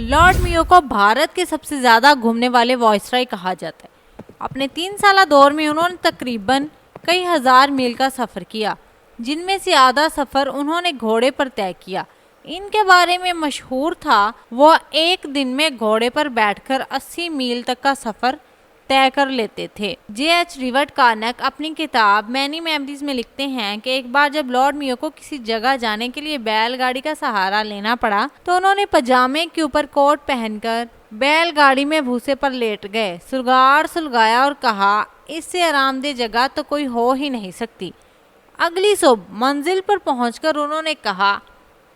Lord मियो को भारत के सबसे ज़्यादा घूमने वाले वायसराय कहा जाता है। अपने 3 साला दौर में उन्होंने तकरीबन कई हजार मील का सफ़र किया, जिनमें से आधा सफ़र उन्होंने घोड़े पर तय किया। इनके बारे में मशहूर था वो एक दिन में घोड़े पर बैठकर 80 मील तक का सफ़र तय कर लेते थे। J.H. रिवर्ट कार्नक अपनी किताब मैनी मेमोरीज में लिखते हैं कि एक बार जब लॉर्ड मियो को किसी जगह जाने के लिए बैलगाड़ी का सहारा लेना पड़ा तो उन्होंने पजामे के ऊपर कोट पहनकर बैलगाड़ी में भूसे पर लेट गए, सुलगाड़ सुलगाया और कहा, इससे आरामदेह जगह तो कोई हो ही नहीं सकती। अगली सुबह मंजिल पर पहुंचकर उन्होंने कहा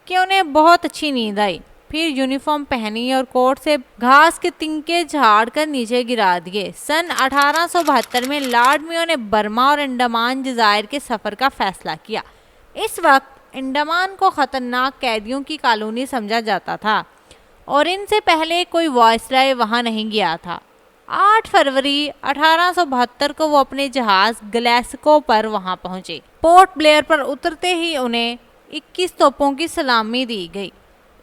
कि उन्हें बहुत अच्छी नींद आई। फिर यूनिफॉर्म पहनी और कोट से घास के तिनके झाड़ कर नीचे गिरा दिए। सन 1872 में लॉर्ड मियो ने बर्मा और अंडमान जजायर के सफ़र का फैसला किया। इस वक्त अंडमान को खतरनाक कैदियों की कॉलोनी समझा जाता था और इनसे पहले कोई वायसराय वहां नहीं गया था। 8 फरवरी 1872 को वो अपने जहाज ग्लासगो पर वहां पहुंचे। पोर्ट ब्लेयर पर उतरते ही उन्हें 21 तोपों की सलामी दी गई।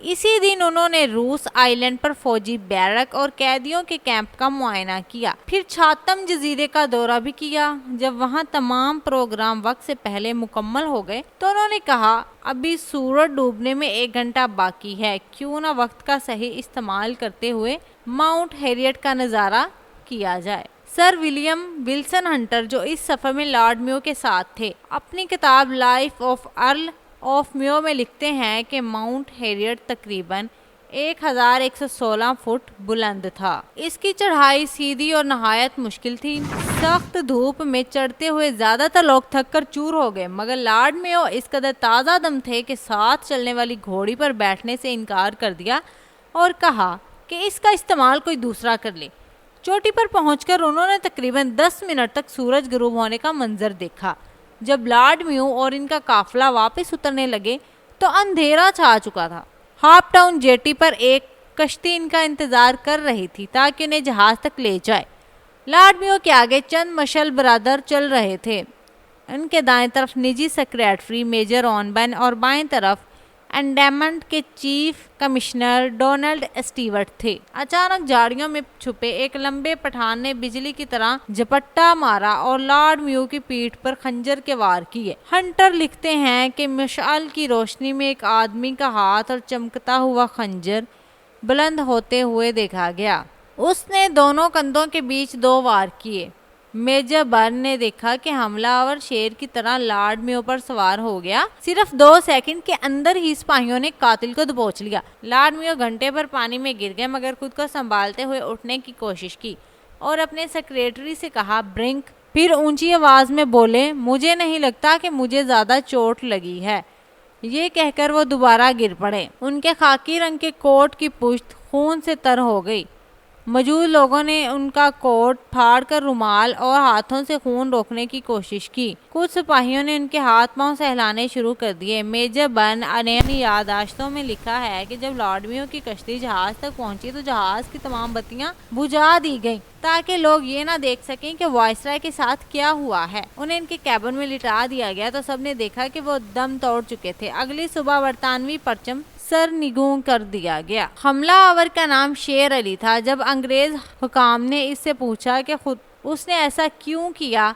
इसी दिन उन्होंने रूस आइलैंड पर फौजी बैरक और कैदियों के कैंप का मुआयना किया। फिर छातम जजीरे का दौरा भी किया। जब वहां तमाम प्रोग्राम वक्त से पहले मुकम्मल हो गए तो उन्होंने कहा, अभी सूरज डूबने में 1 घंटा बाकी है, क्यों ना वक्त का सही इस्तेमाल करते हुए माउंट हैरियट का नज़ारा किया जाए। सर विलियम विल्सन हंटर, जो इस सफ़र में लॉर्ड मियो के साथ थे, अपनी किताब लाइफ ऑफ अर्ल ऑफ मियो में लिखते हैं कि माउंट हैरियट तकरीबन 1116 फुट बुलंद था। इसकी चढ़ाई सीधी और नहायत मुश्किल थी। सख्त धूप में चढ़ते हुए ज्यादातर लोग थक कर चूर हो गए, मगर लॉर्ड मियो इस कदर ताज़ा दम थे कि साथ चलने वाली घोड़ी पर बैठने से इनकार कर दिया और कहा कि इसका इस्तेमाल कोई दूसरा कर ले। चोटी पर पहुंचकर उन्होंने तकरीबन 10 मिनट तक सूरज गुरूब होने का मंजर देखा। जब लॉर्ड मियो और इनका काफिला वापस उतरने लगे तो अंधेरा छा चुका था। हाफ टाउन जेटी पर एक कश्ती इनका इंतजार कर रही थी ताकि उन्हें जहाज तक ले जाए। लॉर्ड मियो के आगे चंद मशल ब्रदर चल रहे थे। इनके दाएं तरफ निजी सेक्रेटरी मेजर ऑनबर्न और बाएं तरफ एंडेमंट के चीफ कमिश्नर डोनाल्ड स्टीवर्ट थे। अचानक झाड़ियों में छुपे एक लंबे पठान ने बिजली की तरह झपट्टा मारा और लॉर्ड मियो की पीठ पर खंजर के वार किए। हंटर लिखते हैं कि मशाल की रोशनी में एक आदमी का हाथ और चमकता हुआ खंजर बुलंद होते हुए देखा गया। उसने दोनों कंधों के बीच 2 वार किए। मेजर बर्न ने देखा कि हमलावर शेर की तरह लॉर्ड मियो पर सवार हो गया। सिर्फ 2 सेकंड के अंदर ही सिपाहियों ने कातिल को दबोच लिया। लॉर्ड मियो घंटे भर पानी में गिर गए, मगर खुद को संभालते हुए उठने की कोशिश की और अपने सेक्रेटरी से कहा, ब्रिंक। फिर ऊंची आवाज में बोले, मुझे नहीं लगता कि मुझे ज्यादा चोट लगी है। ये कहकर वो दोबारा गिर पड़े। उनके खाकी रंग के कोट की पुश्त खून से तर हो गई। मौजूद लोगों ने उनका कोट फाड़कर रुमाल और हाथों से खून रोकने की कोशिश की। कुछ सिपाहियों ने उनके हाथ पांव सहलाने शुरू कर दिए। मेजर बर्न ने अपनी याददाश्तों में लिखा है कि जब लॉर्ड मियो की कश्ती जहाज तक पहुंची तो जहाज की तमाम बत्तियां बुझा दी गईं ताकि लोग ये ना देख सकें कि वायसराय के साथ क्या हुआ है। उन्हें इनके कैबिन में लिटा दिया गया तो सबने देखा कि वो दम तोड़ चुके थे। अगली सुबह बरतानवी परचम सर निगू कर दिया गया। हमला आवर का नाम शेर अली था। जब अंग्रेज हुकाम ने इससे पूछा कि खुद उसने ऐसा क्यों किया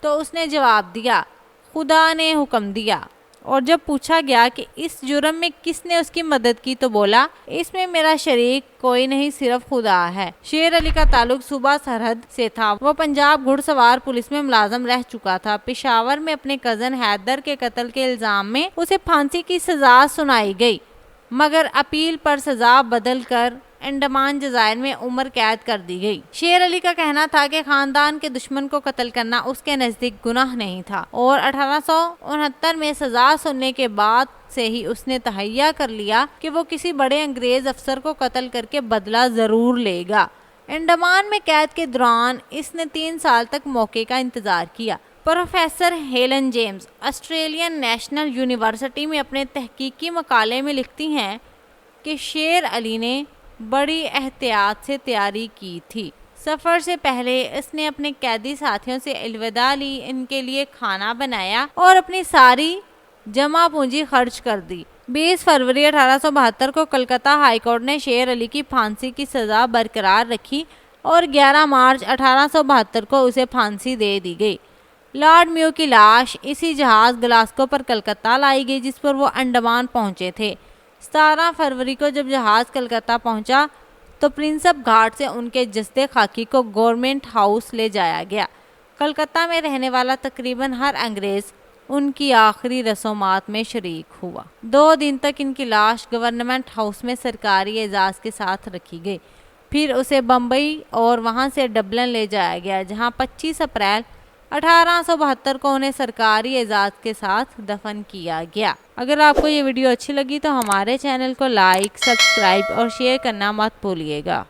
तो उसने जवाब दिया, खुदा ने हुक्म दिया। और जब पूछा गया कि इस जुर्म में किसने उसकी मदद की तो बोला, इसमें मेरा शरीक कोई नहीं, सिर्फ खुदा है। शेर अली का ताल्लुक सूबा सरहद से था। वो पंजाब घुड़सवार पुलिस में मुलाजम रह चुका था। पेशावर में अपने कजन हैदर के कत्ल के इल्जाम में उसे फांसी की सजा सुनाई गई, मगर अपील पर सजा बदल कर अंडमान जजायर में उम्र कैद कर दी गई। शेर अली का कहना था कि खानदान के दुश्मन को कत्ल करना उसके नजदीक गुनाह नहीं था और 1869 में सजा सुनने के बाद से ही उसने तहैया कर लिया कि वो किसी बड़े अंग्रेज अफसर को कत्ल करके बदला जरूर लेगा। अंडमान में कैद के दौरान इसने 3 साल तक मौके का इंतजार किया। Professor Helen James Australian national university में अपने तहकीकी मकाले में लिखती हैं कि शेर अली ने बड़ी एहतियात से तैयारी की थी। सफ़र से पहले इसने अपने कैदी साथियों से अलविदा ली, इनके लिए खाना बनाया और अपनी सारी जमा पूंजी खर्च कर दी। 20 फरवरी 1872 को कलकत्ता हाई कोर्ट ने शेर अली की फांसी की सज़ा बरकरार रखी और 11 मार्च 1872 को उसे फांसी दे दी गई। लॉर्ड म्यू की लाश इसी जहाज़ ग्लास्गो पर कलकत्ता लाई गई जिस पर वो अंडमान पहुंचे थे। 17 फरवरी को जब जहाज़ कलकत्ता पहुंचा तो प्रिंसप घाट से उनके जस्ते खाकी को गवर्नमेंट हाउस ले जाया गया। कलकत्ता में रहने वाला तकरीबन हर अंग्रेज़ उनकी आखिरी रस्मात में शरीक हुआ। 2 दिन तक इनकी लाश गवर्नमेंट हाउस में सरकारी एजाज़ के साथ रखी गई। फिर उसे बम्बई और वहां से डबलिन ले जाया गया जहां 25 अप्रैल 1872 को उन्हें सरकारी एजाज़ के साथ दफन किया गया। अगर आपको ये वीडियो अच्छी लगी तो हमारे चैनल को लाइक, सब्सक्राइब और शेयर करना मत भूलिएगा।